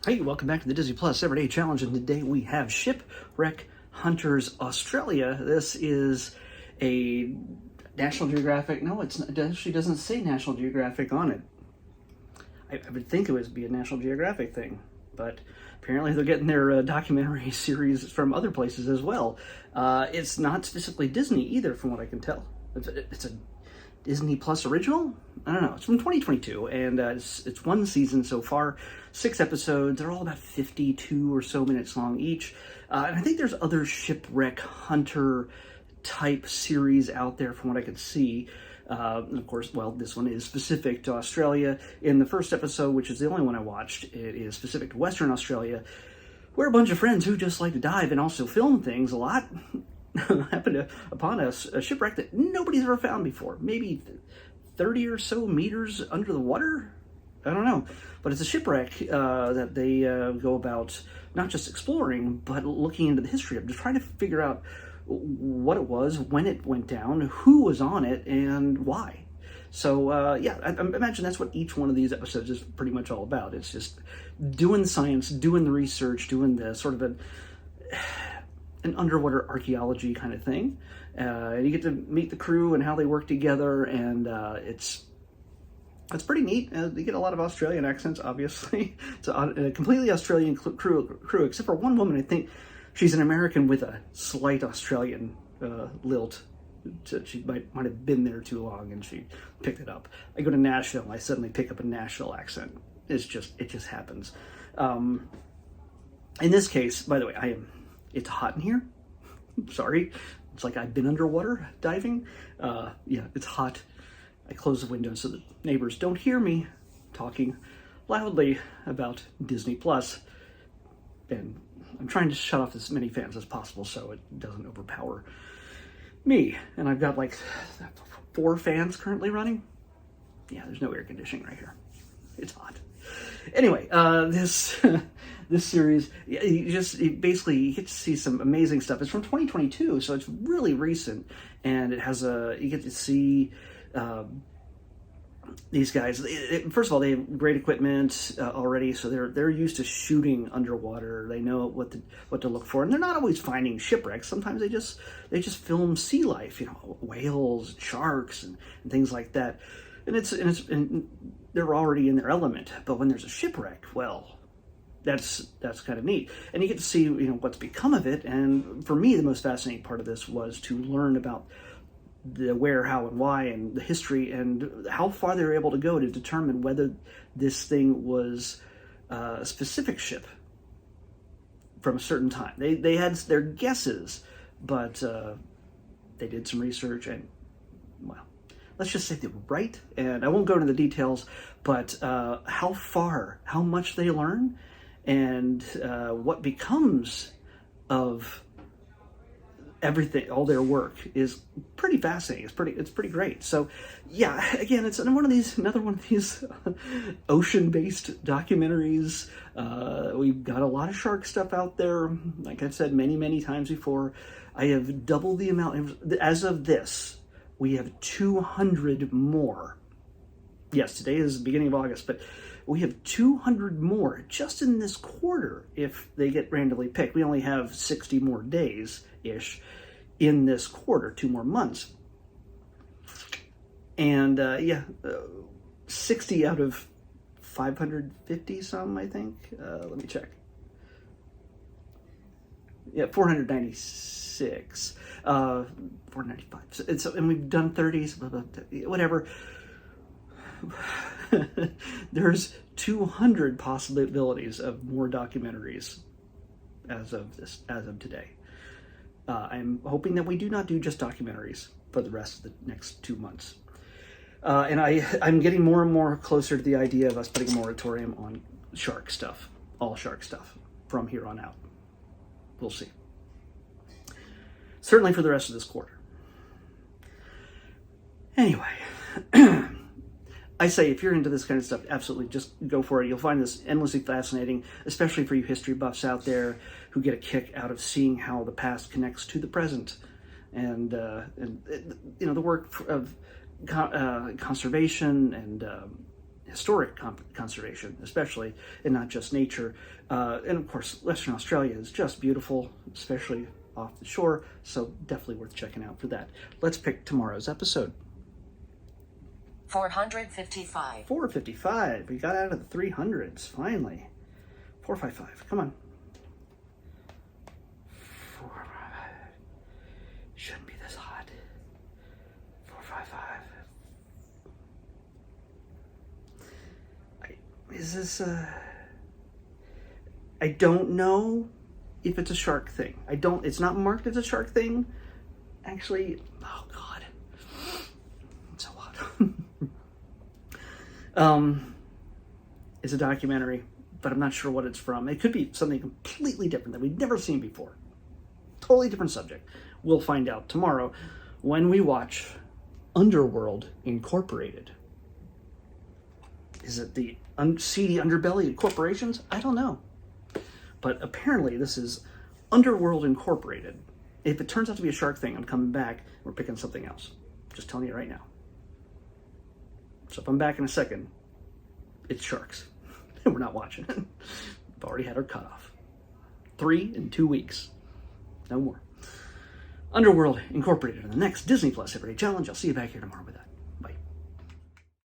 Hey, welcome back to the Disney Plus Everyday Challenge, and today we have Shipwreck Hunters Australia. This is a National Geographic. No, it actually doesn't say National Geographic on it. I would think it would be a National Geographic thing, but apparently they're getting their documentary series from other places as well. It's not specifically Disney either, from what I can tell. It's a Disney Plus original? I don't know. It's from 2022, and it's one season so far, 6 episodes. They're all about 52 or so minutes long each. And I think there's other Shipwreck Hunter type series out there from what I could see. Of course, well, this one is specific to Australia. In the first episode, which is the only one I watched, it is specific to Western Australia, where a bunch of friends who just like to dive and also film things a lot happened upon a shipwreck that nobody's ever found before. Maybe 30 or so meters under the water? I don't know. But it's a shipwreck that they go about not just exploring, but looking into the history of, just trying to figure out what it was, when it went down, who was on it, and why. So, yeah, I imagine that's what each one of these episodes is pretty much all about. It's just doing the science, doing the research, doing the sort of an underwater archaeology kind of thing. And you get to meet the crew and how they work together, and it's pretty neat. You get a lot of Australian accents, obviously. It's a completely Australian crew, except for one woman. I think she's an American with a slight Australian lilt. She might have been there too long, and she picked it up. I go to Nashville, I suddenly pick up a Nashville accent. It just happens. In this case, by the way, it's hot in here. Sorry. It's like I've been underwater diving. Yeah, it's hot. I close the window so that neighbors don't hear me talking loudly about Disney Plus. And I'm trying to shut off as many fans as possible so it doesn't overpower me. And I've got like 4 fans currently running. Yeah, there's no air conditioning right here. It's hot. Anyway, this series, you basically get to see some amazing stuff. It's from 2022, so it's really recent, and it has you get to see these guys. First of all, they have great equipment already, so they're used to shooting underwater. They know what to look for, and they're not always finding shipwrecks. Sometimes they just film sea life, whales, sharks, and things like that. And they're already in their element. But when there's a shipwreck, well, that's kind of neat. And you get to see what's become of it. And for me, the most fascinating part of this was to learn about the where, how, and why, and the history, and how far they were able to go to determine whether this thing was a specific ship from a certain time. They had their guesses, but they did some research, and well, let's just say they were right. And I won't go into the details, but how much they learn, and what becomes of everything, all their work, is pretty fascinating. It's pretty great. So, yeah, again, it's another one of these ocean-based documentaries. We've got a lot of shark stuff out there. Like I've said many times before, I have doubled the amount. As of this, we have 200 more. Yes, today is the beginning of August, but we have 200 more just in this quarter if they get randomly picked. We only have 60 more days-ish in this quarter, 2 more months. And, 60 out of 550 some, I think. Let me check. Yeah, 496. 495. And we've done 30s, whatever. There's 200 possibilities of more documentaries as of today. I'm hoping that we do not do just documentaries for the rest of the next 2 months. And I'm getting more and more closer to the idea of us putting a moratorium on shark stuff, all shark stuff, from here on out. We'll see. Certainly for the rest of this quarter. Anyway, I say if you're into this kind of stuff, absolutely just go for it. You'll find this endlessly fascinating, especially for you history buffs out there who get a kick out of seeing how the past connects to the present, and the work of conservation and historic conservation, especially, and not just nature. And of course, Western Australia is just beautiful, especially off the shore, so definitely worth checking out for that. Let's pick tomorrow's episode. 455. 455. We got out of the 300s, finally. 455. Come on. 455. Shouldn't be this hot. 455. Is this I don't know if it's a shark thing. It's not marked as a shark thing. Actually, oh God. It's so hot. It's a documentary, but I'm not sure what it's from. It could be something completely different that we've never seen before. Totally different subject. We'll find out tomorrow when we watch Underworld Incorporated. Is it the seedy underbelly of corporations? I don't know. But apparently this is Underworld Incorporated. If it turns out to be a shark thing, I'm coming back. We're picking something else. Just telling you right now. So if I'm back in a second, it's sharks. We're not watching it. We've already had our cutoff. 3 in 2 weeks. No more. Underworld Incorporated on the next Disney Plus Everyday Challenge. I'll see you back here tomorrow with that.